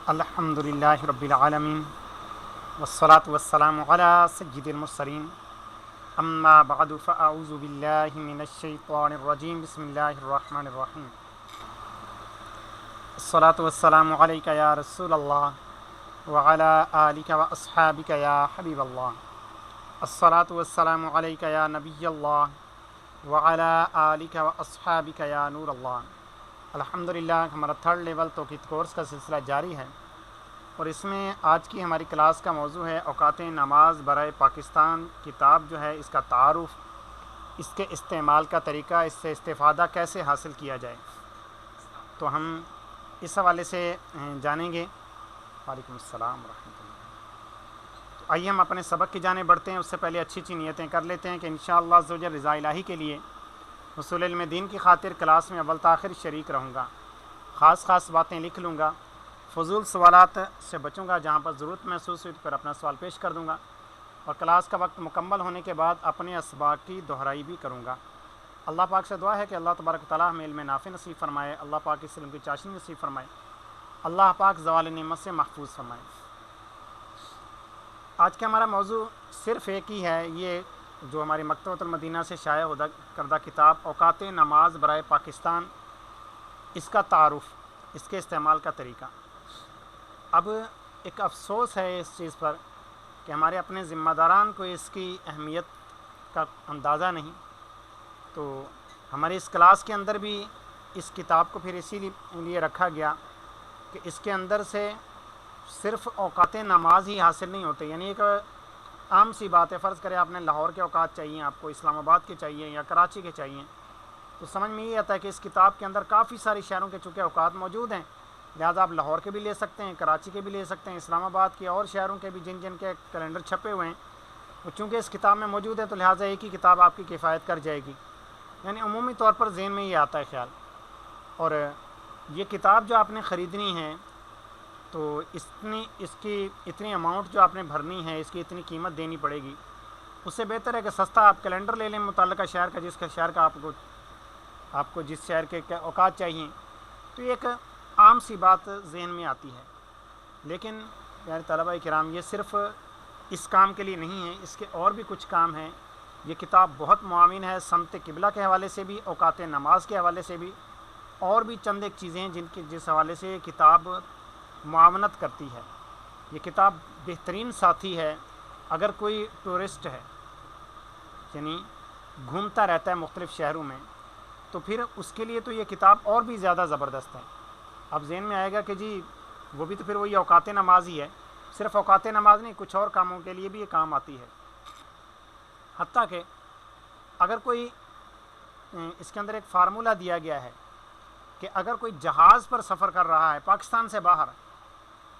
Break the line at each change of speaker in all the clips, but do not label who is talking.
الحمدللہ رب العالمین والصلاة والسلام علی سید المرسلین اما بعد فاعوذ باللہ من الشیطان الرجیم بسم اللہ الرحمن الرحیم الصلاة والسلام علیک یا رسول اللہ وعلی آلک واصحابک یا حبیب اللہ الصلاة والسلام علیک یا نبی اللہ وعلی آلک واصحابک یا نور اللہ۔ الحمدللہ ہمارا تھرڈ لیول توقید کورس کا سلسلہ جاری ہے اور اس میں آج کی ہماری کلاس کا موضوع ہے اوقات نماز برائے پاکستان۔ کتاب جو ہے اس کا تعارف، اس کے استعمال کا طریقہ، اس سے استفادہ کیسے حاصل کیا جائے، تو ہم اس حوالے سے جانیں گے۔ وعلیکم السلام ورحمۃ اللہ۔ تو آئیے ہم اپنے سبق کی جانب بڑھتے ہیں۔ اس سے پہلے اچھی اچھی نیتیں کر لیتے ہیں کہ انشاءاللہ عز و جل رضا الہی کے لیے حصول علم دین کی خاطر کلاس میں اول تاخیر شریک رہوں گا، خاص باتیں لکھ لوں گا، فضول سوالات سے بچوں گا، جہاں پر ضرورت محسوس ہوئی پر اپنا سوال پیش کر دوں گا، اور کلاس کا وقت مکمل ہونے کے بعد اپنے اسباق کی دہرائی بھی کروں گا۔ اللہ پاک سے دعا ہے کہ اللہ تبارک و تعالیٰ ہمیں علم نافع نصیب فرمائے، اللہ پاک اس علم کی چاشنی نصیب فرمائے، اللہ پاک زوال نعمت سے محفوظ فرمائے۔ آج کا ہمارا موضوع صرف ایک ہی ہے، یہ جو ہماری مکتبۃ المدینہ سے شائع کردہ کتاب اوقات نماز برائے پاکستان، اس کا تعارف، اس کے استعمال کا طریقہ۔ اب ایک افسوس ہے اس چیز پر کہ ہمارے اپنے ذمہ داران کو اس کی اہمیت کا اندازہ نہیں، تو ہماری اس کلاس کے اندر بھی اس کتاب کو پھر اسی لیے رکھا گیا کہ اس کے اندر سے صرف اوقات نماز ہی حاصل نہیں ہوتے، یعنی ایک عام سی بات ہے، فرض کرے آپ نے لاہور کے اوقات چاہیے، آپ کو اسلام آباد کے چاہیے یا کراچی کے چاہیے، تو سمجھ میں یہ آتا ہے کہ اس کتاب کے اندر کافی ساری شہروں کے چونکہ اوقات موجود ہیں، لہٰذا آپ لاہور کے بھی لے سکتے ہیں، کراچی کے بھی لے سکتے ہیں، اسلام آباد کے اور شہروں کے بھی جن کے کیلنڈر چھپے ہوئے ہیں، وہ چونکہ اس کتاب میں موجود ہے تو لہٰذا ایک ہی کتاب آپ کی کفایت کر جائے گی، یعنی عمومی طور پر ذہن میں یہ آتا ہے خیال۔ اور یہ کتاب جو آپ نے خریدنی ہے تو اس کی اتنی اماؤنٹ جو آپ نے بھرنی ہے، اس کی اتنی قیمت دینی پڑے گی، اس سے بہتر ہے کہ سستا آپ کیلنڈر لے لیں متعلقہ شہر کا، جس کا شہر کا آپ کو جس شہر کے اوقات چاہیے، تو ایک عام سی بات ذہن میں آتی ہے۔ لیکن پیارے طلبہ کرام، یہ صرف اس کام کے لیے نہیں ہے، اس کے اور بھی کچھ کام ہیں۔ یہ کتاب بہت معاون ہے سمت قبلہ کے حوالے سے بھی، اوقات نماز کے حوالے سے بھی، اور بھی چند ایک چیزیں ہیں جس حوالے سے یہ کتاب معاونت کرتی ہے۔ یہ کتاب بہترین ساتھی ہے اگر کوئی ٹورسٹ ہے، یعنی گھومتا رہتا ہے مختلف شہروں میں، تو پھر اس کے لیے تو یہ کتاب اور بھی زیادہ زبردست ہے۔ اب ذہن میں آئے گا کہ جی وہ بھی تو پھر وہی اوقات نماز ہی ہے، صرف اوقات نماز نہیں، کچھ اور کاموں کے لیے بھی یہ کام آتی ہے۔ حتیٰ کہ اگر کوئی اس کے اندر ایک فارمولہ دیا گیا ہے کہ اگر کوئی جہاز پر سفر کر رہا ہے پاکستان سے باہر،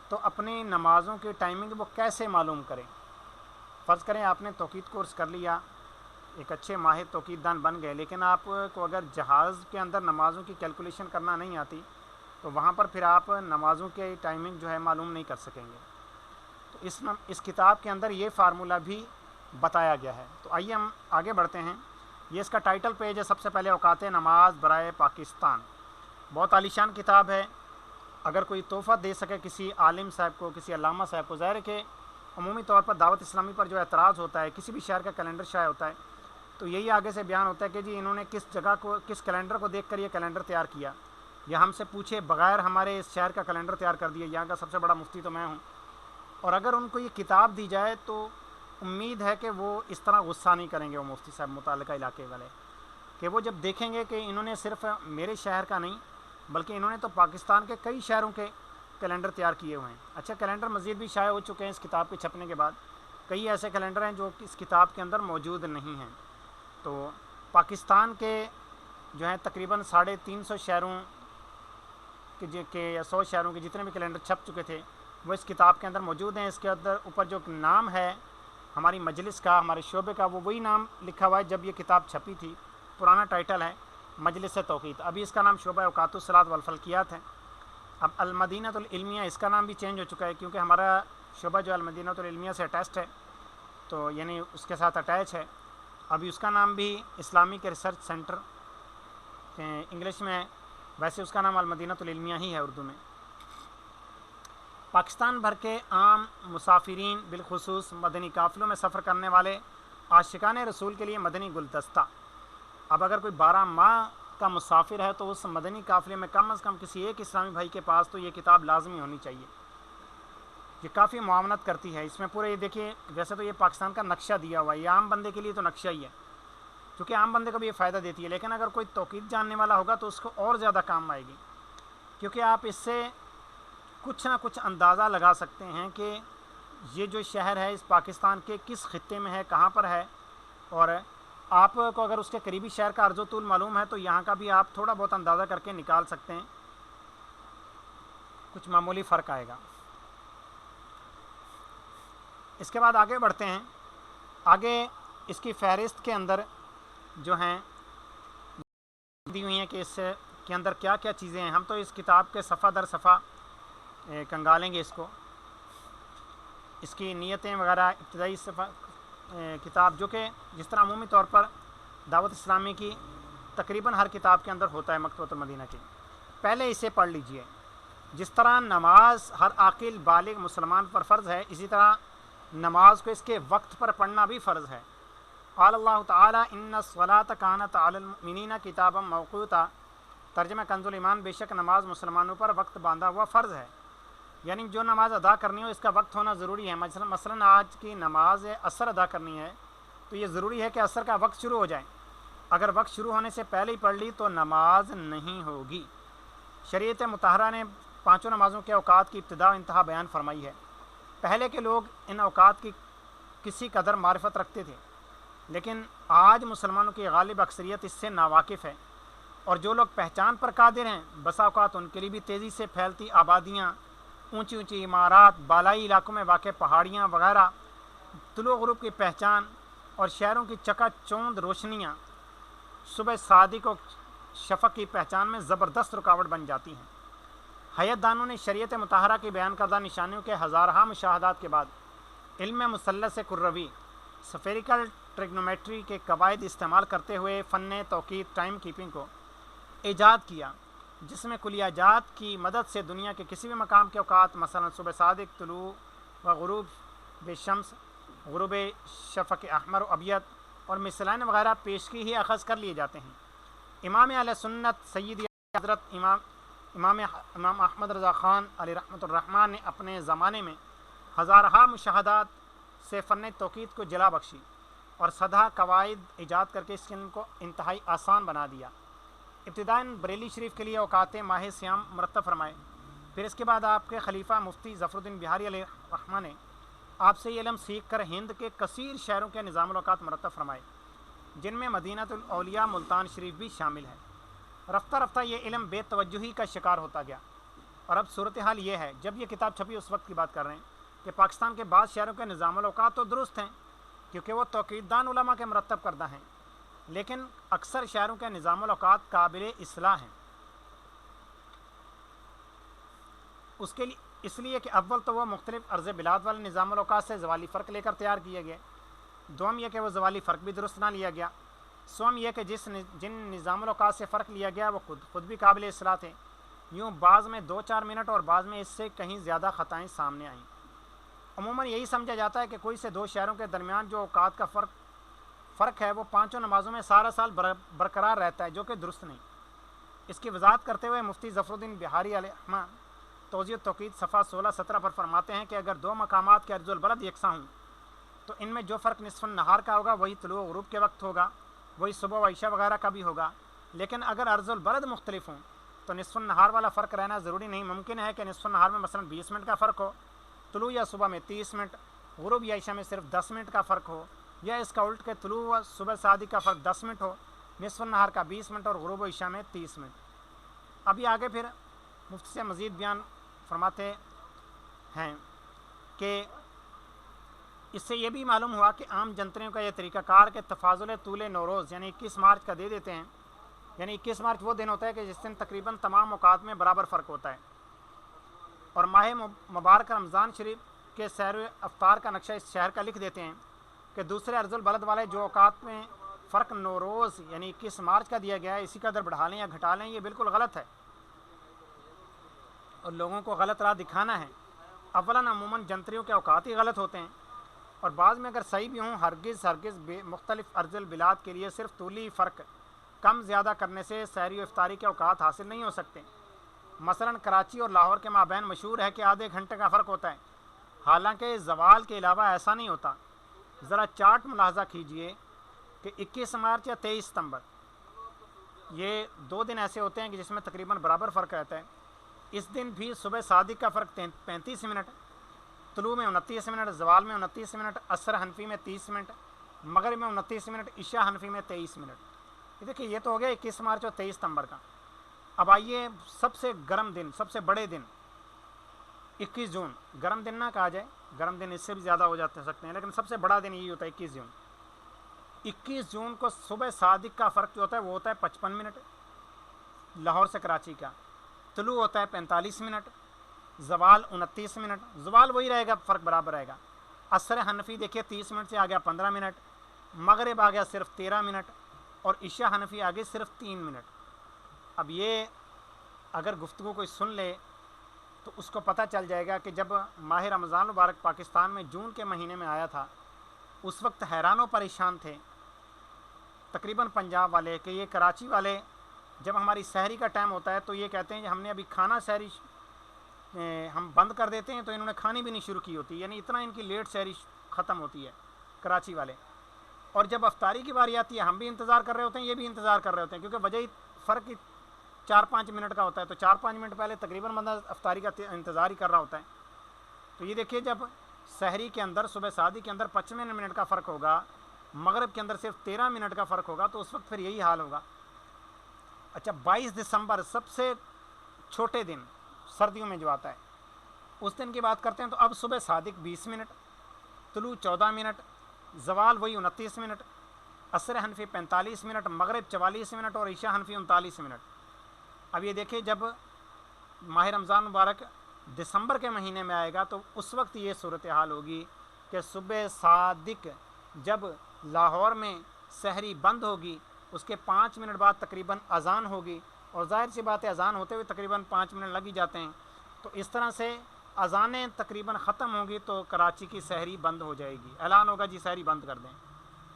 تو اپنی نمازوں کی ٹائمنگ وہ کیسے معلوم کریں۔ فرض کریں آپ نے توقید کورس کر لیا، ایک اچھے ماہر توقید دان بن گئے، لیکن آپ کو اگر جہاز کے اندر نمازوں کی کیلکولیشن کرنا نہیں آتی تو وہاں پر پھر آپ نمازوں کی ٹائمنگ جو ہے معلوم نہیں کر سکیں گے۔ تو اس کتاب کے اندر یہ فارمولہ بھی بتایا گیا ہے۔ تو آئیے ہم آگے بڑھتے ہیں۔ یہ اس کا ٹائٹل پیج ہے، سب سے پہلے اوقات نماز برائے پاکستان۔ بہت عالیشان کتاب ہے، اگر کوئی تحفہ دے سکے کسی عالم صاحب کو، کسی علامہ صاحب کو، ظاہر ہے کہ عمومی طور پر دعوت اسلامی پر جو اعتراض ہوتا ہے، کسی بھی شہر کا کیلنڈر شائع ہوتا ہے تو یہی آگے سے بیان ہوتا ہے کہ جی انہوں نے کس جگہ کو، کس کیلنڈر کو دیکھ کر یہ کیلنڈر تیار کیا، یا ہم سے پوچھے بغیر ہمارے اس شہر کا کیلنڈر تیار کر دیا، یہاں کا سب سے بڑا مفتی تو میں ہوں۔ اور اگر ان کو یہ کتاب دی جائے تو امید ہے کہ وہ اس طرح غصہ نہیں کریں گے، وہ مفتی صاحب متعلقہ علاقے والے، کہ وہ جب دیکھیں گے کہ انہوں نے صرف میرے شہر کا نہیں بلکہ انہوں نے تو پاکستان کے کئی شہروں کے کیلنڈر تیار کیے ہوئے ہیں۔ اچھا، کیلنڈر مزید بھی شائع ہو چکے ہیں اس کتاب کے چھپنے کے بعد، کئی ایسے کیلنڈر ہیں جو اس کتاب کے اندر موجود نہیں ہیں۔ تو پاکستان کے جو ہیں تقریباً 350 شہروں کے یا 100 شہروں کے جتنے بھی کیلنڈر چھپ چکے تھے وہ اس کتاب کے اندر موجود ہیں۔ اس کے اندر اوپر جو نام ہے ہماری مجلس کا، ہمارے شعبے کا، وہ وہی نام لکھا ہوا ہے جب یہ کتاب چھپی تھی، پرانا ٹائٹل ہے مجلس توقید، ابھی اس کا نام شعبہ اوقات الصلاۃ والفلکیات ہے۔ اب المدینۃ العلمیہ اس کا نام بھی چینج ہو چکا ہے، کیونکہ ہمارا شعبہ جو المدینۃ العلمیہ سے اٹیچڈ ہے، تو یعنی اس کے ساتھ اٹیچ ہے، ابھی اس کا نام بھی اسلامک ریسرچ سینٹر انگلش میں ہے، ویسے اس کا نام المدینۃ العلمیہ ہی ہے اردو میں۔ پاکستان بھر کے عام مسافرین بالخصوص مدنی قافلوں میں سفر کرنے والے عاشقان رسول کے لیے مدنی گلدستہ. اب اگر کوئی 12 ماہ کا مسافر ہے تو اس مدنی قافلے میں کم از کم کسی ایک اسلامی بھائی کے پاس تو یہ کتاب لازمی ہونی چاہیے. یہ کافی معاونت کرتی ہے. اس میں پورے یہ دیکھیے، ویسے تو یہ پاکستان کا نقشہ دیا ہوا ہے، یہ عام بندے کے لیے تو نقشہ ہی ہے کیونکہ عام بندے کو بھی یہ فائدہ دیتی ہے، لیکن اگر کوئی توقید جاننے والا ہوگا تو اس کو اور زیادہ کام آئے گی، کیونکہ آپ اس سے کچھ نہ کچھ اندازہ لگا سکتے ہیں کہ یہ جو شہر ہے اس پاکستان کے کس خطے میں ہے، کہاں پر ہے. اور آپ کو اگر اس کے قریبی شہر کا عرض و طول معلوم ہے تو یہاں کا بھی آپ تھوڑا بہت اندازہ کر کے نکال سکتے ہیں، کچھ معمولی فرق آئے گا. اس کے بعد آگے بڑھتے ہیں. آگے اس کی فہرست کے اندر جو ہیں دی ہوئی ہیں کہ اس کے اندر کیا کیا چیزیں ہیں. ہم تو اس کتاب کے صفحہ در صفحہ کنگالیں گے اس کو. اس کی نیتیں وغیرہ ابتدائی صفحہ کتاب جو کہ جس طرح عمومی طور پر دعوت اسلامی کی تقریباً ہر کتاب کے اندر ہوتا ہے مکتبۃ المدینہ کی، پہلے اسے پڑھ لیجئے. جس طرح نماز ہر عاقل بالغ مسلمان پر فرض ہے، اسی طرح نماز کو اس کے وقت پر پڑھنا بھی فرض ہے. قال اللہ تعالیٰ ان الصلاۃ کانت علی المؤمنین کتابا موقوتا. ترجمہ کنز الایمان، بے شک نماز مسلمانوں پر وقت باندھا ہوا فرض ہے. یعنی جو نماز ادا کرنی ہو اس کا وقت ہونا ضروری ہے. مثلا آج کی نماز عصر ادا کرنی ہے تو یہ ضروری ہے کہ عصر کا وقت شروع ہو جائے. اگر وقت شروع ہونے سے پہلے ہی پڑھ لی تو نماز نہیں ہوگی. شریعت مطہرہ نے 5 نمازوں کے اوقات کی ابتدا و انتہا بیان فرمائی ہے. پہلے کے لوگ ان اوقات کی کسی قدر معرفت رکھتے تھے، لیکن آج مسلمانوں کی غالب اکثریت اس سے ناواقف ہے. اور جو لوگ پہچان پر قادر ہیں بسا اوقات ان کے لیے بھی تیزی سے پھیلتی آبادیاں، اونچی اونچی عمارات، بالائی علاقوں میں واقع پہاڑیاں وغیرہ، طلوع غروب کی پہچان اور شہروں کی چکا چوند روشنیاں صبح صادق و شفق کی پہچان میں زبردست رکاوٹ بن جاتی ہیں. حیات دانوں نے شریعت مطہرہ کی بیان کردہ نشانیوں کے ہزارہا مشاہدات کے بعد علم مثلث کروی سفیریکل ٹریگنومیٹری کے قواعد استعمال کرتے ہوئے فن توقیت ٹائم کیپنگ کو ایجاد کیا، جس میں کلیاجات کی مدد سے دنیا کے کسی بھی مقام کے اوقات، مثلا صبح صادق، طلوع و غروب بشمس، غروب شفق احمر و ابیض اور مثلین وغیرہ پیشگی ہی اخذ کر لیے جاتے ہیں. امام اہل سنت سید حضرت امام احمد رضا خان علیہ رحمۃ الرحمن نے اپنے زمانے میں ہزارہا مشاہدات سے فن توقیت کو جلا بخشی اور سدھا قواعد ایجاد کر کے اس علم کو انتہائی آسان بنا دیا. ابتدائن بریلی شریف کے لیے اوقات ماہ سیام مرتب فرمائے. پھر اس کے بعد آپ کے خلیفہ مفتی ظفر الدین بہاری علیہ الرحمہ نے آپ سے یہ علم سیکھ کر ہند کے کثیر شہروں کے نظام الاوقات مرتب فرمائے، جن میں مدینہ الاولیاء ملتان شریف بھی شامل ہے. رفتہ رفتہ یہ علم بے توجہی کا شکار ہوتا گیا، اور اب صورتحال یہ ہے، جب یہ کتاب چھپی اس وقت کی بات کر رہے ہیں، کہ پاکستان کے بعض شہروں کے نظام الاوقات تو درست ہیں کیونکہ وہ توقید دان علماء کے مرتب کردہ ہیں، لیکن اکثر شہروں کے نظام الاوقات قابل اصلاح ہیں. اس لیے کہ اول تو وہ مختلف عرض بلاد والے نظام الاوقات سے زوالی فرق لے کر تیار کیے گئے. دوم یہ کہ وہ زوالی فرق بھی درست نہ لیا گیا. سوم یہ کہ جن نظام الاوقات سے فرق لیا گیا وہ خود بھی قابل اصلاح تھے. یوں بعض میں 2-4 منٹ اور بعض میں اس سے کہیں زیادہ خطائیں سامنے آئیں. عموماً یہی سمجھا جاتا ہے کہ کوئی سے 2 شہروں کے درمیان جو اوقات کا فرق ہے وہ 5 نمازوں میں سارا سال برقرار رہتا ہے، جو کہ درست نہیں. اس کی وضاحت کرتے ہوئے مفتی ظفر الدین بہاری علیہ الرحمہ توضیح التوقید صفحہ 16-17 پر فرماتے ہیں کہ اگر 2 مقامات کے عرض البلد یکساں ہوں تو ان میں جو فرق نصف النہار کا ہوگا وہی طلوع غروب کے وقت ہوگا، وہی صبح و عشاء وغیرہ کا بھی ہوگا. لیکن اگر عرض البلد مختلف ہوں تو نصف النہار والا فرق رہنا ضروری نہیں. ممکن ہے کہ نصف النہار میں مثلا 20 منٹ کا فرق ہو، طلوع یا صبح میں 30 منٹ، غروب یا عشاء میں صرف 10 منٹ کا فرق ہو، یا اس کا الٹ کہ طلوع و صبح صادق کا فرق 10 منٹ ہو، نصف النہار کا 20 منٹ اور غروب و عشاء میں 30 منٹ. ابھی آگے پھر مفتی سے مزید بیان فرماتے ہیں کہ اس سے یہ بھی معلوم ہوا کہ عام جنتریوں کا یہ طریقہ کار کہ تفاضل طول نوروز یعنی 21 مارچ کا دے دیتے ہیں. یعنی 21 مارچ وہ دن ہوتا ہے کہ جس دن تقریباً تمام اوقات میں برابر فرق ہوتا ہے. اور ماہ مبارک رمضان شریف کے سیر و افطار کا نقشہ اس شہر کا لکھ دیتے ہیں کہ دوسرے عرض البلد والے جو اوقات میں فرق نوروز یعنی 21 مارچ کا دیا گیا ہے اسی قدر بڑھا لیں یا گھٹا لیں، یہ بالکل غلط ہے اور لوگوں کو غلط راہ دکھانا ہے. اولاً عموماً جنتریوں کے اوقات ہی غلط ہوتے ہیں، اور بعض میں اگر صحیح بھی ہوں ہرگز مختلف ارض البلاد کے لیے صرف طولی فرق کم زیادہ کرنے سے سحری و افطاری کے اوقات حاصل نہیں ہو سکتے۔ مثلاً کراچی اور لاہور کے مابین مشہور ہے کہ آدھے گھنٹے کا فرق ہوتا ہے، حالانکہ زوال کے علاوہ ایسا نہیں ہوتا۔ ذرا چارٹ ملاحظہ کیجئے کہ 21 مارچ یا 23 ستمبر یہ 2 دن ایسے ہوتے ہیں کہ جس میں تقریباً برابر فرق رہتا ہے۔ اس دن بھی صبح صادق کا فرق 35 منٹ، طلوع میں 29 منٹ، زوال میں 29 منٹ، عصر حنفی میں 30 منٹ، مغرب میں 29 منٹ، عشاء حنفی میں 23 منٹ۔ یہ دیکھیے یہ تو ہو گیا 21 مارچ اور 23 ستمبر کا۔ اب آئیے سب سے گرم دن، سب سے بڑے دن 21 جون، گرم دن نہ کہا جائے، گرم دن اس سے بھی زیادہ ہو جاتے سکتے ہیں، لیکن سب سے بڑا دن یہی ہوتا ہے 21 جون۔ 21 جون کو صبح صادق کا فرق جو ہوتا ہے وہ ہوتا ہے 55 منٹ لاہور سے کراچی کا، طلوع ہوتا ہے 45 منٹ، زوال 29 منٹ، زوال وہی رہے گا، فرق برابر رہے گا۔ عصر حنفی دیکھیے 30 منٹ سے آ گیا 15 منٹ، مغرب آ گیا صرف 13 منٹ، اور عشاء حنفی آ گئی صرف 3 منٹ۔ اب یہ اگر گفتگو کوئی سن لے تو اس کو پتہ چل جائے گا کہ جب ماہ رمضان مبارک پاکستان میں جون کے مہینے میں آیا تھا اس وقت حیران و پریشان تھے تقریباً پنجاب والے کہ یہ کراچی والے جب ہماری سحری کا ٹائم ہوتا ہے تو یہ کہتے ہیں کہ ہم نے ابھی کھانا سحری ہم بند کر دیتے ہیں تو انہوں نے کھانی بھی نہیں شروع کی ہوتی، یعنی اتنا ان کی لیٹ سحری ختم ہوتی ہے کراچی والے۔ اور جب افطاری کی باری آتی ہے ہم بھی انتظار کر رہے ہوتے ہیں، یہ بھی انتظار کر رہے ہوتے ہیں، کیونکہ وجہ ہی فرق 4-5 منٹ کا ہوتا ہے، تو 4-5 منٹ پہلے تقریباً بندہ افطاری کا انتظار ہی کر رہا ہوتا ہے۔ تو یہ دیکھیے جب سحری کے اندر صبح صادق کے اندر 55 منٹ کا فرق ہوگا، مغرب کے اندر صرف 13 منٹ کا فرق ہوگا، تو اس وقت پھر یہی حال ہوگا۔ اچھا 22 دسمبر سب سے چھوٹے دن سردیوں میں جو آتا ہے اس دن کی بات کرتے ہیں، تو اب صبح صادق 20 منٹ، طلوع 14 منٹ، زوال وہی 29 منٹ، عصر حنفی 45 منٹ، مغرب 44 منٹ، اور عشاء حنفی 39 منٹ۔ اب یہ دیکھیں جب ماہ رمضان مبارک دسمبر کے مہینے میں آئے گا تو اس وقت یہ صورتحال ہوگی کہ صبح صادق جب لاہور میں سحری بند ہوگی اس کے 5 منٹ بعد تقریباً اذان ہوگی، اور ظاہر سی بات ہے اذان ہوتے ہوئے تقریباً 5 منٹ لگ ہی جاتے ہیں، تو اس طرح سے اذانیں تقریباً ختم ہوگی تو کراچی کی سحری بند ہو جائے گی، اعلان ہوگا جی سحری بند کر دیں۔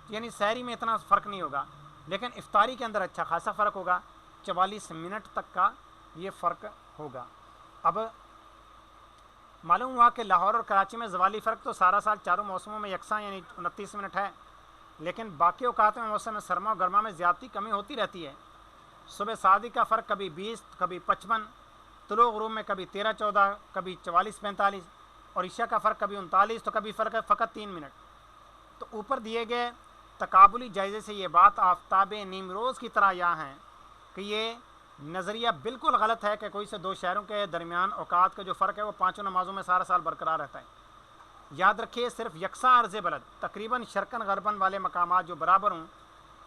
یعنی سحری میں اتنا فرق نہیں ہوگا، لیکن افطاری کے اندر اچھا خاصا فرق ہوگا، 44 منٹ تک کا یہ فرق ہوگا۔ اب معلوم ہوا کہ لاہور اور کراچی میں زوالی فرق تو سارا سال چاروں موسموں میں یکساں یعنی 29 منٹ ہے، لیکن باقی اوقات میں موسم سرما و گرما میں زیادتی کمی ہوتی رہتی ہے۔ صبح صادق کا فرق کبھی 20، کبھی 55، طلوع غروب میں کبھی 13-14، کبھی 44-45، اور عشاء کا فرق کبھی 39، تو کبھی فرق ہے فقط 3 منٹ۔ تو اوپر دیے گئے تقابلی جائزے سے یہ بات آفتاب نیم روز کی طرح یہاں ہے کہ یہ نظریہ بالکل غلط ہے کہ کوئی سے دو شہروں کے درمیان اوقات کا جو فرق ہے وہ پانچوں نمازوں میں سارا سال برقرار رہتا ہے۔ یاد رکھیے صرف یکساں عرض بلد تقریباً شرقاً غرباً والے مقامات جو برابر ہوں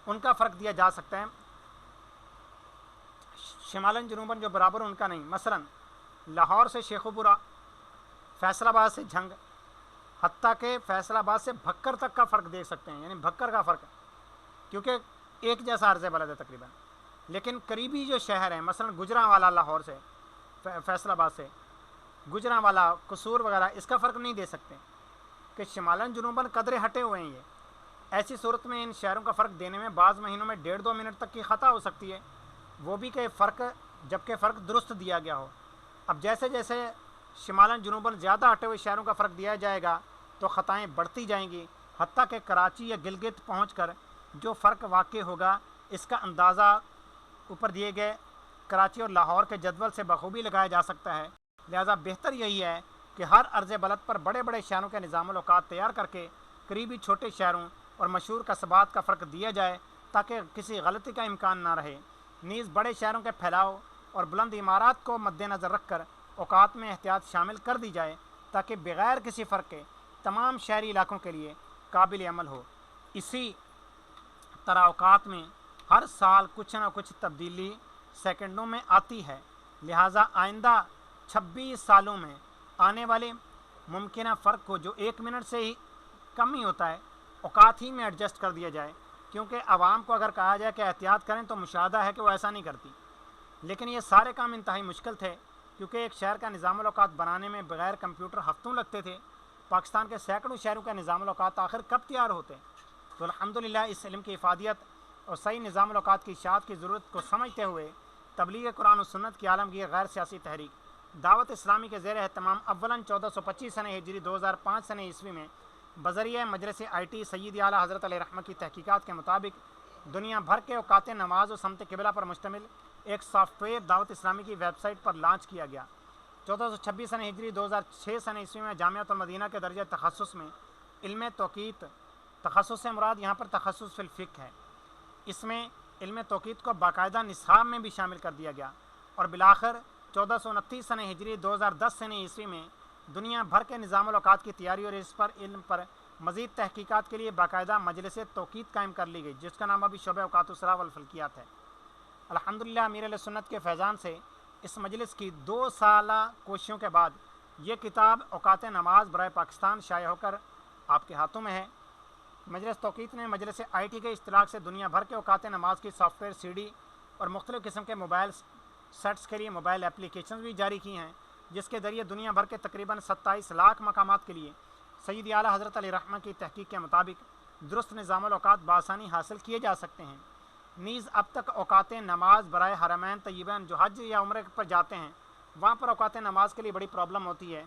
ان کا فرق دیا جا سکتا ہے، شمالاً جنوباً جو برابر ان کا نہیں۔ مثلاً لاہور سے شیخوپورہ، فیصل آباد سے جھنگ، حتیٰ کہ فیصل آباد سے بھکر تک کا فرق دیکھ سکتے ہیں، یعنی بھکر کا فرق کیونکہ ایک جیسا عرض بلد ہے تقریباً۔ لیکن قریبی جو شہر ہیں مثلاً گجرانوالا لاہور سے، فیصل آباد سے گجرانوالا، قصور وغیرہ، اس کا فرق نہیں دے سکتے کہ شمالاً جنوباً قدرے ہٹے ہوئے ہیں یہ۔ ایسی صورت میں ان شہروں کا فرق دینے میں بعض مہینوں میں 1.5-2 منٹ تک کی خطا ہو سکتی ہے، وہ بھی کہ فرق جبکہ فرق درست دیا گیا ہو۔ اب جیسے جیسے شمالاً جنوباً زیادہ ہٹے ہوئے شہروں کا فرق دیا جائے گا تو خطائیں بڑھتی جائیں گی، حتیٰ کہ کراچی یا گلگت پہنچ کر جو فرق واقع ہوگا اس کا اندازہ اوپر دیے گئے کراچی اور لاہور کے جدول سے بخوبی لگایا جا سکتا ہے۔ لہٰذا بہتر یہی ہے کہ ہر عرض بلد پر بڑے بڑے شہروں کے نظام الاوقات تیار کر کے قریبی چھوٹے شہروں اور مشہور قصبات کا فرق دیا جائے تاکہ کسی غلطی کا امکان نہ رہے۔ نیز بڑے شہروں کے پھیلاؤ اور بلند عمارات کو مد نظر رکھ کر اوقات میں احتیاط شامل کر دی جائے تاکہ بغیر کسی فرق کے تمام شہری علاقوں کے لیے قابل عمل ہو۔ اسی طرح اوقات میں ہر سال کچھ نہ کچھ تبدیلی سیکنڈوں میں آتی ہے، لہٰذا آئندہ 26 سالوں میں آنے والے ممکنہ فرق کو جو 1 منٹ سے ہی کم ہی ہوتا ہے اوقات ہی میں ایڈجسٹ کر دیا جائے، کیونکہ عوام کو اگر کہا جائے کہ احتیاط کریں تو مشاہدہ ہے کہ وہ ایسا نہیں کرتی۔ لیکن یہ سارے کام انتہائی مشکل تھے، کیونکہ ایک شہر کا نظام الاوقات بنانے میں بغیر کمپیوٹر ہفتوں لگتے تھے، پاکستان کے سینکڑوں شہروں کا نظام الاوقات آخر کب تیار ہوتے ہیں؟ تو الحمدللہ اس علم کی افادیت اور صحیح نظام الاوقات کی اشاعت کی ضرورت کو سمجھتے ہوئے تبلیغ قرآن و سنت کی عالمگیر غیر سیاسی تحریک دعوت اسلامی کے زیر اہتمام اولاً 1425 سنہ ہجری 2005 سنہ عیسوی میں بذریعہ مجلس آئی ٹی سید اعلیٰ حضرت علیہ رحمہ کی تحقیقات کے مطابق دنیا بھر کے اوقات نماز و سمت قبلہ پر مشتمل ایک سافٹ ویئر دعوت اسلامی کی ویب سائٹ پر لانچ کیا گیا۔ 1426 سنہ ہجری 2006 سنہ عیسوی میں جامعۃ المدینہ کے درجہ تخصص میں علم توقیت، تخصص سے مراد یہاں پر تخصص فی الفقہ ہے، اس میں علم توقیت کو باقاعدہ نصاب میں بھی شامل کر دیا گیا، اور بالآخر 1429 سنہ ہجری 2010 سنہ عیسوی میں دنیا بھر کے نظام الاوقات کی تیاری اور اس پر علم پر مزید تحقیقات کے لیے باقاعدہ مجلس توقیت قائم کر لی گئی، جس کا نام ابھی شعبہ اوقات الصلاح والفلکیات ہے۔ الحمدللہ امیر علیہ سنت کے فیضان سے اس مجلس کی 2 سالہ کوششوں کے بعد یہ کتاب اوقات نماز برائے پاکستان شائع ہو کر آپ کے ہاتھوں میں ہے۔ مجلس توقیت نے مجلس آئی ٹی کے اشتراک سے دنیا بھر کے اوقات نماز کی سافٹ ویئر سی ڈی اور مختلف قسم کے موبائل سیٹس کے لیے موبائل اپلیکیشنز بھی جاری کی ہیں، جس کے ذریعے دنیا بھر کے تقریباً 27 لاکھ مقامات کے لیے سید اعلیٰ حضرت علیہ رحمہ کی تحقیق کے مطابق درست نظام الاوقات بآسانی حاصل کیے جا سکتے ہیں۔ نیز اب تک اوقات نماز برائے حرمین طیبین جو حج یا عمرے پر جاتے ہیں، وہاں پر اوقات نماز کے لیے بڑی پرابلم ہوتی ہے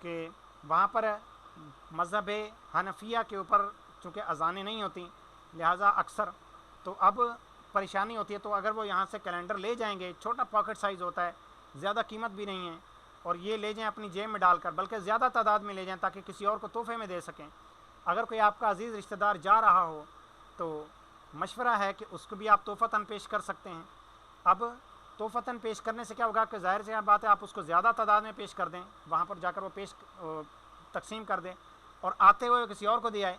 کہ وہاں پر مذہب حنفیہ کے اوپر چونکہ اذانیں نہیں ہوتی، لہٰذا اکثر تو اب پریشانی ہوتی ہے۔ تو اگر وہ یہاں سے کیلنڈر لے جائیں گے، چھوٹا پاکٹ سائز ہوتا ہے، زیادہ قیمت بھی نہیں ہے، اور یہ لے جائیں اپنی جیب میں ڈال کر، بلکہ زیادہ تعداد میں لے جائیں تاکہ کسی اور کو تحفے میں دے سکیں۔ اگر کوئی آپ کا عزیز رشتہ دار جا رہا ہو تو مشورہ ہے کہ اس کو بھی آپ تحفتاً پیش کر سکتے ہیں۔ اب تحفتاً پیش کرنے سے کیا ہوگا کہ ظاہر سی بات ہے آپ اس کو زیادہ تعداد میں پیش کر دیں، وہاں پر جا کر وہ تقسیم کر دیں اور آتے ہوئے کسی اور کو دے آئے،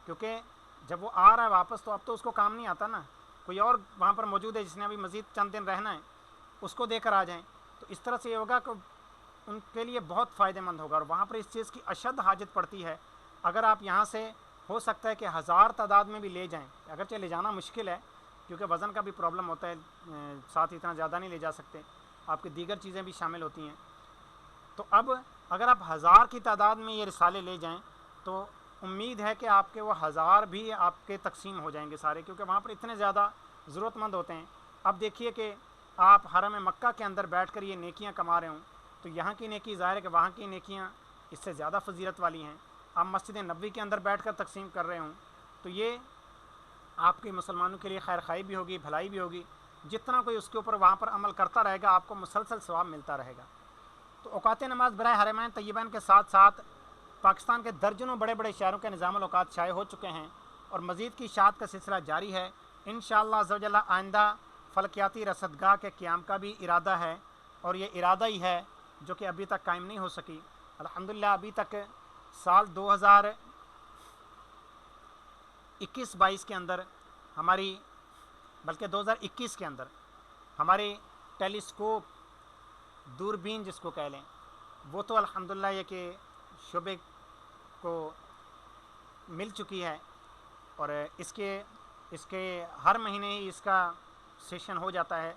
کیونکہ جب وہ آ رہا ہے واپس تو اب تو اس کو کام نہیں آتا نا، کوئی اور وہاں پر موجود ہے جس نے ابھی مزید چند دن رہنا ہے، اس کو دے کر آ جائیں۔ تو اس طرح سے یہ ہوگا کہ ان کے لیے بہت فائدہ مند ہوگا، اور وہاں پر اس چیز کی اشد حاجت پڑتی ہے۔ اگر آپ یہاں سے ہو سکتا ہے کہ 1000 تعداد میں بھی لے جائیں، اگرچہ لے جانا مشکل ہے کیونکہ وزن کا بھی پرابلم ہوتا ہے، ساتھ اتنا زیادہ نہیں لے جا سکتے، آپ کی دیگر چیزیں بھی شامل ہوتی ہیں۔ تو اب اگر آپ 1000 کی تعداد میں یہ رسالے لے جائیں تو امید ہے کہ آپ کے وہ 1000 بھی آپ کے تقسیم ہو جائیں گے سارے، کیونکہ وہاں پر اتنے زیادہ ضرورت مند ہوتے ہیں۔ اب دیکھیے کہ آپ حرم مکہ کے اندر بیٹھ کر یہ نیکیاں کما رہے ہوں تو یہاں کی نیکی ظاہر ہے کہ وہاں کی نیکیاں اس سے زیادہ فضیلت والی ہیں۔ آپ مسجد نبوی کے اندر بیٹھ کر تقسیم کر رہے ہوں تو یہ آپ کے مسلمانوں کے لیے خیر خواہی بھی ہوگی، بھلائی بھی ہوگی۔ جتنا کوئی اس کے اوپر وہاں پر عمل کرتا رہے گا آپ کو مسلسل ثواب ملتا رہے گا۔ تو اوقات نماز برائے حرمین طیبین کے ساتھ ساتھ پاکستان کے درجنوں بڑے بڑے شہروں کے نظام الاوقات شائع ہو چکے ہیں، اور مزید کی اشاعت کا سلسلہ جاری ہے۔ انشاءاللہ عز و جل آئندہ فلکیاتی رصدگاہ کے قیام کا بھی ارادہ ہے، اور یہ ارادہ ہی ہے جو کہ ابھی تک قائم نہیں ہو سکی۔ الحمدللہ ابھی تک سال 2021-22 کے اندر ہماری، بلکہ 2021 کے اندر ہماری ٹیلیسکوپ دوربین جس کو کہہ لیں، وہ تو الحمدللہ یہ کہ شعبے کو مل چکی ہے، اور اس کے ہر مہینے ہی اس کا سیشن ہو جاتا ہے۔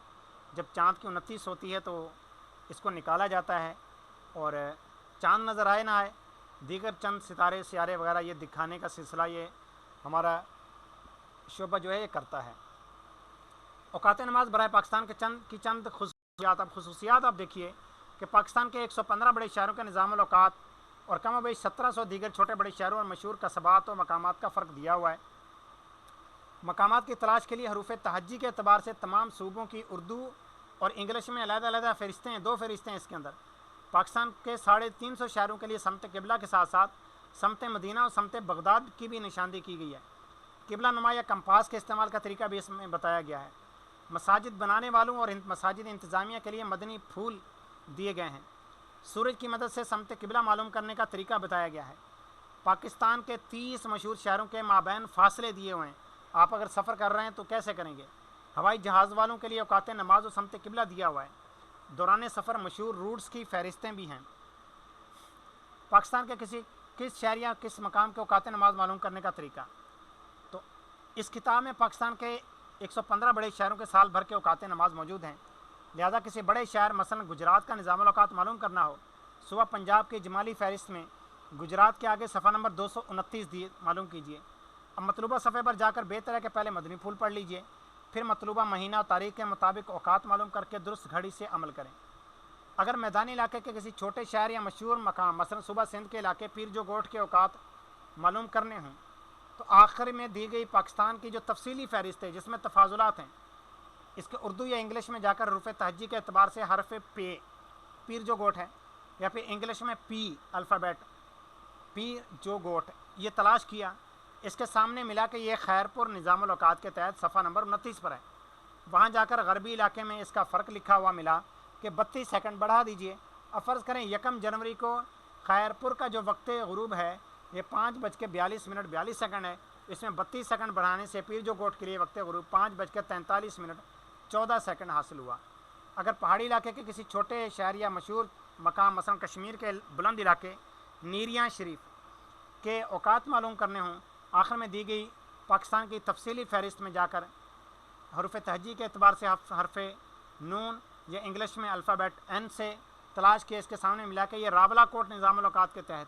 جب چاند کی 29 ہوتی ہے تو اس کو نکالا جاتا ہے، اور چاند نظر آئے نہ آئے دیگر چند ستارے سیارے وغیرہ یہ دکھانے کا سلسلہ یہ ہمارا شعبہ جو ہے یہ کرتا ہے۔ اوقات نماز برائے پاکستان کے چند خصوصیات آپ دیکھیے کہ پاکستان کے 115 بڑے شہروں کے نظام الاوقات اور کم و بیش 1700 دیگر چھوٹے بڑے شہروں اور مشہور قصبات و مقامات کا فرق دیا ہوا ہے۔ مقامات کی تلاش کے لیے حروف تہجی کے اعتبار سے تمام صوبوں کی اردو اور انگلش میں علیحدہ علیحدہ فہرستیں ہیں، 2 فہرستیں ہیں اس کے اندر۔ پاکستان کے 350 شہروں کے لیے سمت قبلہ کے ساتھ ساتھ سمت مدینہ اور سمت بغداد کی بھی نشاندہی کی گئی ہے۔ قبلہ نما یا کمپاس کے استعمال کا طریقہ بھی اس میں بتایا گیا ہے۔ مساجد بنانے والوں اور مساجد انتظامیہ کے لیے مدنی پھول دیے گئے ہیں۔ سورج کی مدد سے سمت قبلہ معلوم کرنے کا طریقہ بتایا گیا ہے۔ پاکستان کے 30 مشہور شہروں کے مابین فاصلے دیے ہوئے ہیں، آپ اگر سفر کر رہے ہیں تو کیسے کریں گے۔ ہوائی جہاز والوں کے لیے اوقات نماز و سمت قبلہ دیا ہوا ہے۔ دوران سفر مشہور روٹس کی فہرستیں بھی ہیں۔ پاکستان کے کس شہر یا کس مقام کے اوقات نماز معلوم کرنے کا طریقہ، تو اس کتاب میں پاکستان کے 115 بڑے شہروں کے سال بھر کے اوقات نماز موجود ہیں۔ لہذا کسی بڑے شہر مثلا گجرات کا نظام الاوقات معلوم کرنا ہو، صبح پنجاب کی اجمالی فہرست میں گجرات کے آگے صفحہ نمبر 229 دیے معلوم کیجیے۔ اب مطلوبہ صفحے پر جا کر بہتر ہے کہ پہلے مدنی پھول پڑھ لیجئے، پھر مطلوبہ مہینہ اور تاریخ کے مطابق اوقات معلوم کر کے درست گھڑی سے عمل کریں۔ اگر میدانی علاقے کے کسی چھوٹے شہر یا مشہور مقام مثلا صوبہ سندھ کے علاقے پیر جو گوٹھ کے اوقات معلوم کرنے ہوں تو آخر میں دی گئی پاکستان کی جو تفصیلی فہرست ہے جس میں تفاضلات ہیں، اس کے اردو یا انگلش میں جا کر حروف تہجی کے اعتبار سے حرف پیر جو گوٹ ہے، یا پھر انگلش میں پی الفابیٹ پیر جو گوٹ یہ تلاش کیا، اس کے سامنے ملا کہ یہ خیرپور نظام الاوقات کے تحت صفحہ نمبر 29 پر ہے۔ وہاں جا کر غربی علاقے میں اس کا فرق لکھا ہوا ملا کہ 32 سیکنڈ بڑھا دیجئے۔ اب فرض کریں 1 جنوری کو خیرپور کا جو وقت غروب ہے یہ 5:42 ہے، اس میں 32 سیکنڈ بڑھانے سے پیر جو گوٹ کے لیے وقت غروب 5:43 حاصل ہوا۔ اگر پہاڑی علاقے کے کسی چھوٹے شہر یا مشہور مقام مثلا کشمیر کے بلند علاقے نیریاں شریف کے اوقات معلوم کرنے ہوں، آخر میں دی گئی پاکستان کی تفصیلی فہرست میں جا کر حروف تہجی کے اعتبار سے حرف نون یا انگلش میں الفابیٹ این سے تلاش کیا، اس کے سامنے ملا کہ یہ راولا کوٹ نظام الاوقات کے تحت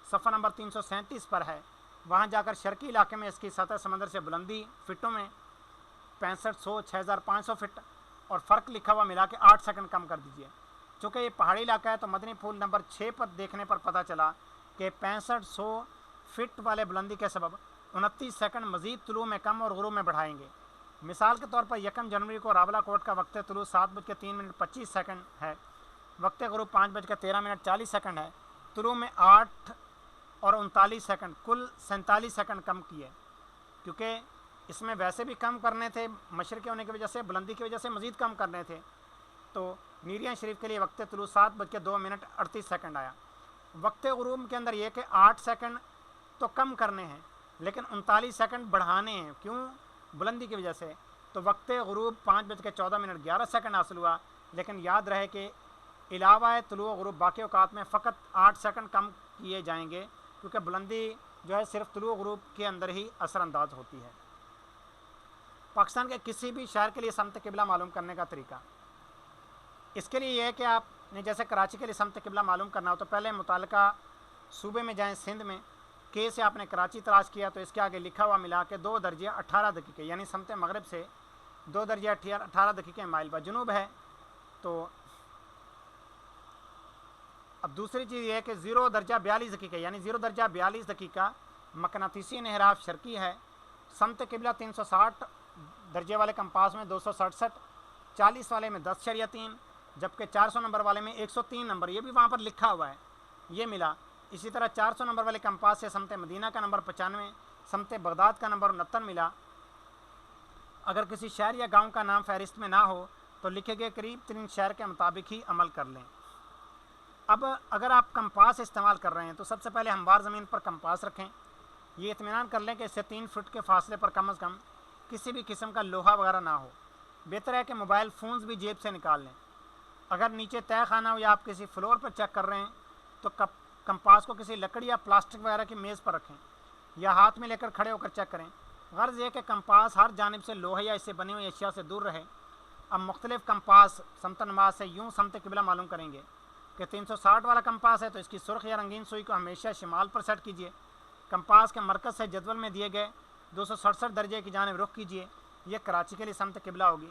صفحہ نمبر 337 پر ہے۔ وہاں جا کر شرقی علاقے میں اس کی سطح سمندر سے بلندی فٹوں میں 6500 6500 فٹ اور فرق لکھا ہوا ملا کہ 8 سیکنڈ کم کر دیجئے۔ چونکہ یہ پہاڑی علاقہ ہے تو مدنی پھول نمبر 6 پر دیکھنے پر پتہ چلا کہ 6500 فٹ والے بلندی کے سبب 29 سیکنڈ مزید طلوع میں کم اور غروب میں بڑھائیں گے۔ مثال کے طور پر 1 جنوری کو راولا کوٹ کا وقت طلوع 7:03:25 ہے، وقت غروب 5:13:40 ہے، طلوع میں 8 اور 39 سیکنڈ کل 47 سیکنڈ کم کیے، کیونکہ اس میں ویسے بھی کم کرنے تھے مشرقی ہونے کی وجہ سے، بلندی کی وجہ سے مزید کم کرنے تھے، تو نیریاں شریف کے لیے وقت طلوع 7:02:38 آیا۔ وقت غروب کے اندر یہ کہ 8 سیکنڈ تو کم کرنے ہیں لیکن 39 سیکنڈ بڑھانے ہیں، کیوں؟ بلندی کی وجہ سے، تو وقت غروب 5:14:11 حاصل ہوا، لیکن یاد رہے کہ علاوہ طلوع غروب باقی اوقات میں فقط 8 سیکنڈ کم کیے جائیں گے، کیونکہ بلندی جو ہے صرف طلوع غروب کے اندر ہی اثر انداز ہوتی ہے۔ پاکستان کے کسی بھی شہر کے لیے سمت قبلہ معلوم کرنے کا طریقہ، اس کے لیے یہ ہے کہ آپ نے جیسے کراچی کے لیے سمت قبلہ معلوم کرنا ہو تو پہلے متعلقہ صوبے میں جائیں، سندھ میں کے سے آپ نے کراچی تلاش کیا تو اس کے آگے لکھا ہوا ملا کہ 2:18 یعنی سمت مغرب سے 2:18 مائل بجنوب ہے۔ تو اب دوسری چیز یہ ہے کہ 0:42 یعنی 0:42 مقناطیسی انحراف شرقی ہے۔ سمت قبلہ 360 درجے والے کمپاس میں 267، 40 والے میں 10.3، جبکہ 400 نمبر والے میں 103 نمبر، یہ بھی وہاں پر لکھا ہوا ہے، یہ ملا۔ اسی طرح 400 نمبر والے کمپاس سے سمت مدینہ کا نمبر 95، سمت بغداد کا نمبر 69 ملا۔ اگر کسی شہر یا گاؤں کا نام فہرست میں نہ ہو تو لکھے گئے قریب ترین شہر کے مطابق ہی عمل کر لیں۔ اب اگر آپ کمپاس استعمال کر رہے ہیں تو سب سے پہلے ہموار زمین پر کمپاس رکھیں، یہ اطمینان کر لیں کہ اس سے 3 فٹ کے فاصلے پر کم از کم کسی بھی قسم کا لوہا وغیرہ نہ ہو۔ بہتر ہے کہ موبائل فونز بھی جیب سے نکال لیں۔ اگر نیچے تہہ خانہ ہو یا آپ کسی فلور پر چیک کر رہے ہیں تو کمپاس کو کسی لکڑی یا پلاسٹک وغیرہ کی میز پر رکھیں یا ہاتھ میں لے کر کھڑے ہو کر چیک کریں۔ غرض یہ کہ کمپاس ہر جانب سے لوہے یا اس سے بنی ہوئی اشیاء سے دور رہے۔ اب مختلف کمپاس سمت نماز سے یوں سمت قبلہ معلوم کریں گے کہ 360 والا کمپاس ہے تو اس کی سرخ یا رنگین سوئی کو ہمیشہ شمال پر سیٹ کیجیے۔ کمپاس کے مرکز سے جدول میں دیے گئے 267 درجے کی جانب رخ کیجیے، یہ کراچی کے لیے سمت قبلہ ہوگی۔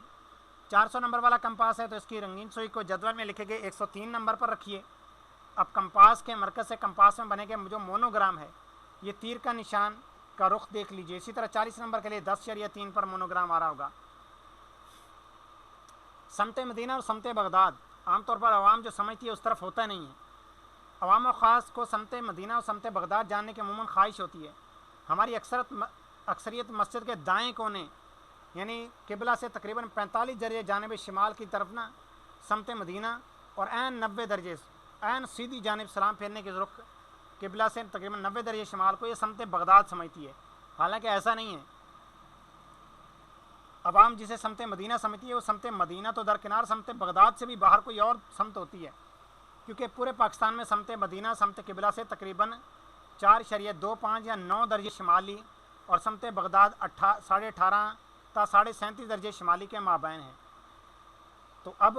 400 نمبر والا کمپاس ہے تو اس کی رنگین سوئی کو جدول میں لکھے گئے 103 نمبر پر رکھیے۔ اب کمپاس کے مرکز سے کمپاس میں بنے گئے جو مونوگرام ہے یہ تیر کا نشان کا رخ دیکھ لیجیے۔ اسی طرح 40 نمبر کے لیے 10.3 پر مونوگرام آ رہا ہوگا۔ سمت مدینہ اور سمت بغداد عام طور پر عوام جو سمجھتی ہے اس طرف ہوتا نہیں ہے۔ عوام و خاص کو سمت مدینہ اور سمت بغداد جاننے کی عموماً خواہش ہوتی ہے۔ ہماری اکثریت مسجد کے دائیں کونے یعنی قبلہ سے تقریباً 45 درجے جانب شمال کی طرف نا سمت مدینہ اور عین 90 درجے عین سیدھی جانب سلام پھیرنے کی رخ قبلہ سے تقریباً 90 درجے شمال کو یہ سمت بغداد سمجھتی ہے، حالانکہ ایسا نہیں ہے۔ عوام جسے سمت مدینہ سمجھتی ہے وہ سمت مدینہ تو درکنار سمت بغداد سے بھی باہر کوئی اور سمت ہوتی ہے، کیونکہ پورے پاکستان میں سمت مدینہ سمت قبلہ سے تقریباً 4.25 یا 9 درجے شمالی اور سمت بغداد 18.5 تا 37.5 درجے شمالی کے مابین ہیں۔ تو اب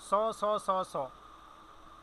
100 100 100 100,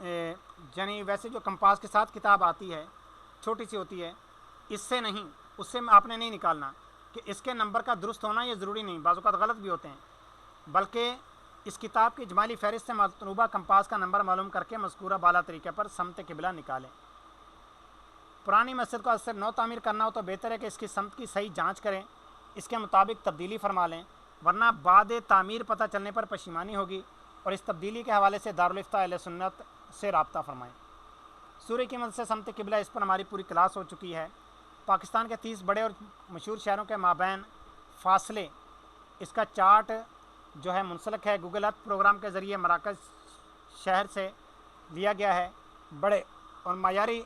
یعنی ویسے جو کمپاس کے ساتھ کتاب آتی ہے چھوٹی سی ہوتی ہے، اس سے نہیں، اس سے آپ نے نہیں نکالنا کہ اس کے نمبر کا درست ہونا یہ ضروری نہیں، بعض اوقات غلط بھی ہوتے ہیں، بلکہ اس کتاب کی اجمالی فہرست سے مطلوبہ کمپاس کا نمبر معلوم کر کے مذکورہ بالا طریقے پر سمت قبلہ نکالیں۔ پرانی مسجد کو اثر نو تعمیر کرنا ہو تو بہتر ہے کہ اس کی سمت کی صحیح جانچ کریں، اس کے مطابق تبدیلی فرما لیں، ورنہ بعد تعمیر پتہ چلنے پر پشیمانی ہوگی، اور اس تبدیلی کے حوالے سے دارالفتہ اہل سنت سے رابطہ فرمائیں۔ سورہ کی مدد سے سمت قبلہ، اس پر ہماری پوری کلاس ہو چکی ہے۔ پاکستان کے 30 بڑے اور مشہور شہروں کے مابین فاصلے، اس کا چارٹ جو ہے منسلک ہے، گوگل ارتھ پروگرام کے ذریعے مراکز شہر سے لیا گیا ہے۔ بڑے اور معیاری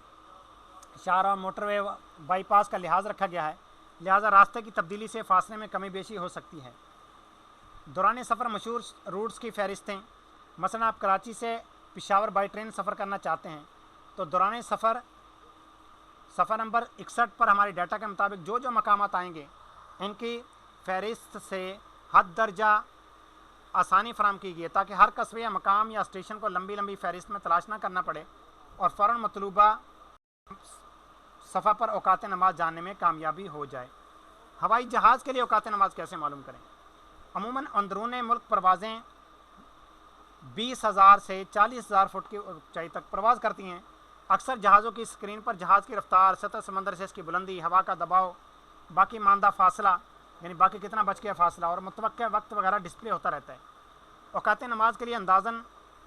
شاہراہ، موٹر وے، بائی پاس کا لحاظ رکھا گیا ہے، لہٰذا راستے کی تبدیلی سے فاصلے میں کمی بیشی ہو سکتی ہے۔ دوران سفر مشہور روٹس کی فہرستیں، مثلا آپ کراچی سے پشاور بائی ٹرین سفر کرنا چاہتے ہیں تو دوران سفر صفحہ نمبر 61 پر ہمارے ڈیٹا کے مطابق جو جو مقامات آئیں گے ان کی فہرست سے حد درجہ آسانی فراہم کی گئی ہے، تاکہ ہر قصبے یا مقام یا اسٹیشن کو لمبی لمبی فہرست میں تلاش نہ کرنا پڑے اور فوراً مطلوبہ صفحہ پر اوقات نماز جاننے میں کامیابی ہو جائے۔ ہوائی جہاز کے لیے اوقات نماز کیسے معلوم کریں؟ عموماً اندرون ملک پروازیں 20,000 سے 40,000 فٹ کی اونچائی تک پرواز کرتی ہیں۔ اکثر جہازوں کی اسکرین پر جہاز کی رفتار، سطح سمندر سے اس کی بلندی، ہوا کا دباؤ، باقی ماندہ فاصلہ یعنی باقی کتنا بچ گیا فاصلہ، اور متوقع وقت وغیرہ ڈسپلے ہوتا رہتا ہے۔ اوقات نماز کے لیے اندازاً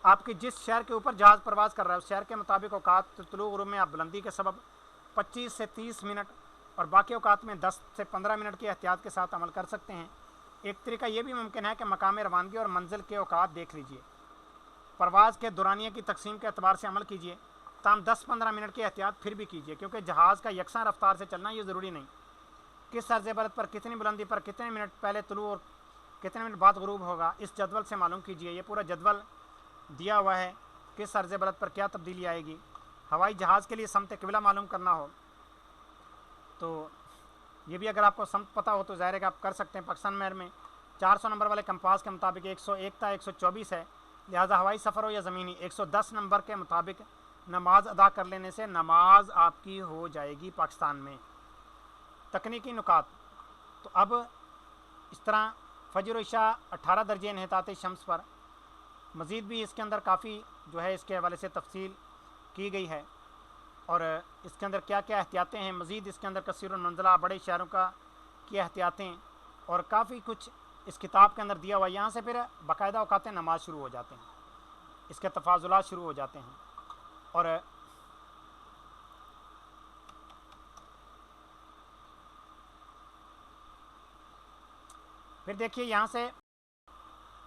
آپ کی جس شہر کے اوپر جہاز پرواز کر رہا ہے اس شہر کے مطابق اوقات طلوع غروب میں آپ بلندی کے سبب 25 سے 30 منٹ اور باقی اوقات میں 10 سے 15 منٹ کی احتیاط کے ساتھ عمل کر سکتے ہیں۔ ایک طریقہ یہ بھی ممکن ہے کہ مقام روانگی اور منزل کے اوقات دیکھ لیجئے، پرواز کے دورانیے کی تقسیم کے اعتبار سے عمل کیجئے، تاہم 10-15 منٹ کی احتیاط پھر بھی کیجئے، کیونکہ جہاز کا یکساں رفتار سے چلنا یہ ضروری نہیں۔ کس عرض بلد پر کتنی بلندی پر کتنے منٹ پہلے طلوع اور کتنے منٹ بعد غروب ہوگا، اس جدول سے معلوم کیجئے۔ یہ پورا جدول دیا ہوا ہے، کس عرض بلد پر کیا تبدیلی آئے گی۔ ہوائی جہاز کے لیے سمت قبلہ معلوم کرنا ہو تو یہ بھی اگر آپ کو سمت پتہ ہو تو ظاہر ہے کہ آپ کر سکتے ہیں۔ پاکستان میں 400 نمبر والے کمپاس کے مطابق 101 تا 124 ہے، لہٰذا ہوائی سفر ہو یا زمینی 110 نمبر کے مطابق نماز ادا کر لینے سے نماز آپ کی ہو جائے گی پاکستان میں۔ تکنیکی نکات، تو اب اس طرح فجر و عشاء 18 درجے انحطاط شمس پر، مزید بھی اس کے اندر کافی جو ہے اس کے حوالے سے تفصیل کی گئی ہے، اور اس کے اندر کیا کیا احتیاطیں ہیں، مزید اس کے اندر کثیر المنزلہ بڑے شہروں کا کی احتیاطیں اور کافی کچھ اس کتاب کے اندر دیا ہوا ہے۔ یہاں سے پھر باقاعدہ اوقات نماز شروع ہو جاتے ہیں، اس کے تفاضلات شروع ہو جاتے ہیں، اور پھر دیکھیے یہاں سے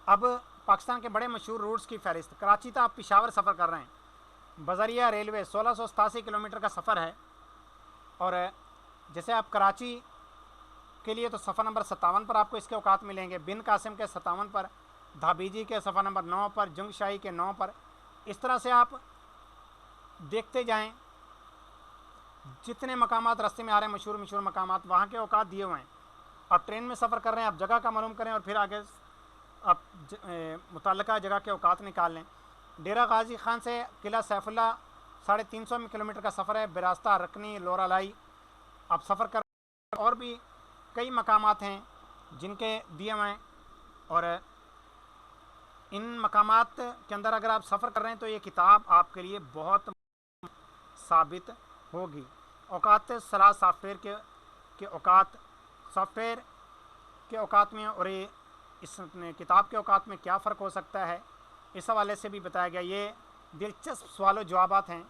اب پاکستان کے بڑے مشہور روٹس کی فہرست۔ کراچی تا آپ پشاور سفر کر رہے ہیں، بذریعہ ریلوے 1687 کلومیٹر کا سفر ہے، اور جیسے آپ کراچی کے لیے تو صفحہ نمبر 57 پر آپ کو اس کے اوقات ملیں گے، بن قاسم کے 57 پر، دھابیجی کے صفحہ نمبر 9 پر، جنگ شاہی کے 9 پر۔ اس طرح سے آپ دیکھتے جائیں، جتنے مقامات راستے میں آ رہے ہیں مشہور مقامات، وہاں کے اوقات دیے ہوئے ہیں۔ آپ ٹرین میں سفر کر رہے ہیں، آپ جگہ کا معلوم کریں اور پھر آگے آپ متعلقہ جگہ کے اوقات نکال لیں۔ ڈیرہ غازی خان سے قلعہ سیف اللہ 350 کلومیٹر کا سفر ہے، براستہ، رکنی، لورا لائی آپ سفر کر رہے ہیں، اور بھی کئی مقامات ہیں جن کے دیے ہوئے ہیں، اور ان مقامات کے اندر اگر آپ سفر کر رہے ہیں تو یہ کتاب آپ کے لیے بہت ثابت ہوگی۔ اوقات ثلاث سافٹ ویئر کے اوقات، سافٹ ویئر کے اوقات میں اور اس کتاب کے اوقات میں کیا فرق ہو سکتا ہے، اس حوالے سے بھی بتایا گیا۔ یہ دلچسپ سوال و جوابات ہیں،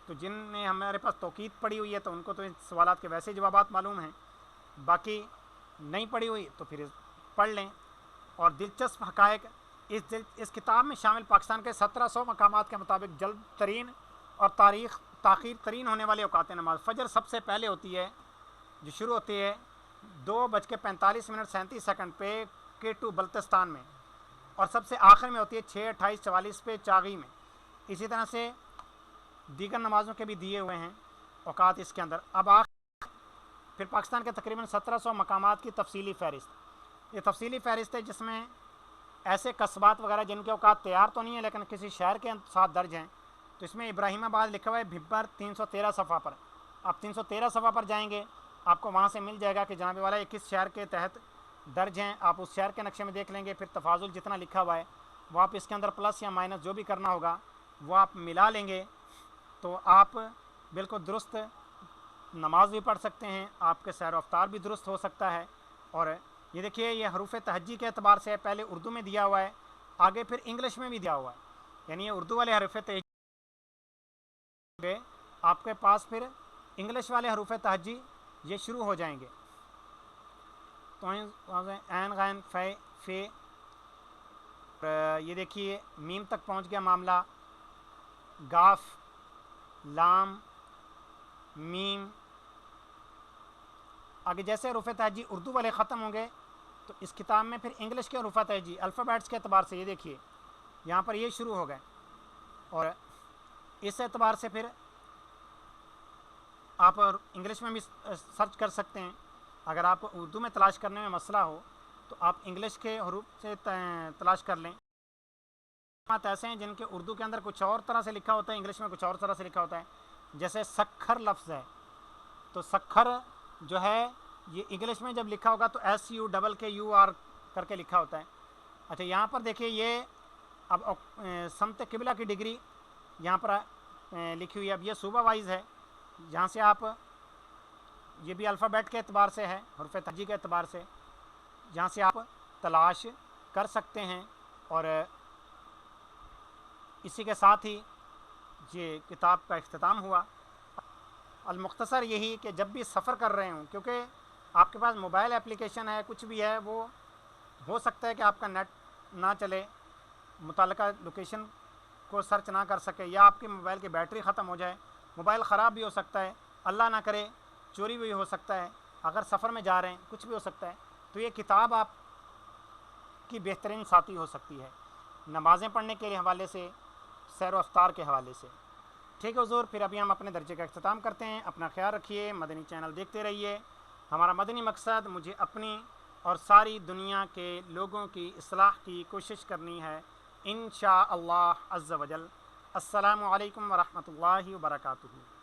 تو جن نے ہمارے پاس توقید پڑھی ہوئی ہے تو ان کو تو ان سوالات کے ویسے جوابات معلوم ہیں، باقی نہیں پڑھی ہوئی تو پھر پڑھ لیں۔ اور دلچسپ حقائق اس کتاب میں شامل پاکستان کے 1700 مقامات کے مطابق جلد ترین اور تاخیر ترین ہونے والے اوقات نماز، فجر سب سے پہلے ہوتی ہے، جو شروع ہوتی ہے 2:45 پہ K2 بلتستان میں، اور سب سے آخر میں ہوتی ہے 6:28-44 پہ چاغی میں۔ اسی طرح سے دیگر نمازوں کے بھی دیے ہوئے ہیں اوقات اس کے اندر۔ اب پھر پاکستان کے تقریباً 1700 مقامات کی تفصیلی فہرست۔ یہ تفصیلی فہرست ہے جس میں ایسے قصبات وغیرہ جن کے اوقات تیار تو نہیں ہیں لیکن کسی شہر کے ساتھ درج ہیں، تو اس میں ابراہیمآباد لکھا ہوا ہے بھبر 313 صفحہ پر. آپ 313 صفحہ پر جائیں گے, آپ کو وہاں سے مل جائے گا کہ جناب والا یہ کس شہر کے تحت درج ہیں. آپ اس شہر کے نقشے میں دیکھ لیں گے, پھر تفاضل جتنا لکھا ہوا ہے وہ آپ اس کے اندر پلس یا مائنس جو بھی کرنا ہوگا وہ آپ ملا لیں گے, تو آپ بالکل درست نماز بھی پڑھ سکتے ہیں, آپ کے سیر و افطار بھی درست ہو سکتا ہے. اور یہ دیکھیے یہ حروف تہجی کے اعتبار سے پہلے اردو میں دیا ہوا ہے, آگے پھر انگلش میں بھی دیا ہوا ہے, یعنی یہ اردو والے حروف تہجی آپ کے پاس پھر انگلش والے حروف تہجی یہ شروع ہو جائیں گے. تو عین غین فے فے, یہ دیکھیے میم تک پہنچ گیا معاملہ, گاف لام میم. آگے جیسے حروف تہجی اردو والے ختم ہوں گے تو اس کتاب میں پھر انگلش کے حروف تہجی الفابیٹس کے اعتبار سے یہ دیکھیے یہاں پر یہ شروع ہو گئے, اور اس اعتبار سے پھر آپ انگلش میں بھی سرچ کر سکتے ہیں. اگر آپ کو اردو میں تلاش کرنے میں مسئلہ ہو تو آپ انگلش کے حروف سے تلاش کر لیں. بات ایسے ہیں جن کے اردو کے اندر کچھ اور طرح سے لکھا ہوتا ہے, انگلش میں کچھ اور طرح سے لکھا ہوتا ہے. جیسے سکھر لفظ ہے, تو سکھر جو ہے یہ انگلش میں جب لکھا ہوگا تو SUKKUR کر کے لکھا ہوتا ہے. اچھا یہاں پر دیکھیے یہ اب سمت قبلہ کی ڈگری یہاں پر لکھی ہوئی ہے. اب یہ صوبہ وائز ہے, جہاں سے آپ یہ بھی الفابیٹ کے اعتبار سے ہے, حروف تہجی کے اعتبار سے, جہاں سے آپ تلاش کر سکتے ہیں. اور اسی کے ساتھ ہی یہ کتاب کا اختتام ہوا. المختصر یہی کہ جب بھی سفر کر رہے ہوں, کیونکہ آپ کے پاس موبائل اپلیکیشن ہے کچھ بھی ہے, وہ ہو سکتا ہے کہ آپ کا نیٹ نہ چلے, متعلقہ لوکیشن کو سرچ نہ کر سکے, یا آپ کے موبائل کی بیٹری ختم ہو جائے, موبائل خراب بھی ہو سکتا ہے, اللہ نہ کرے چوری بھی ہو سکتا ہے, اگر سفر میں جا رہے ہیں کچھ بھی ہو سکتا ہے. تو یہ کتاب آپ کی بہترین ساتھی ہو سکتی ہے نمازیں پڑھنے کے حوالے سے, سیر و افطار کے حوالے سے. ٹھیک ہے حضور, پھر ابھی ہم اپنے درجے کا اختتام کرتے ہیں. اپنا خیال رکھیے, مدنی چینل دیکھتے رہیے. ہمارا مدنی مقصد مجھے اپنی اور ساری دنیا کے لوگوں کی اصلاح کی کوشش کرنی ہے انشاء اللہ عز و جل. السلام علیکم ورحمۃ اللہ وبرکاتہ.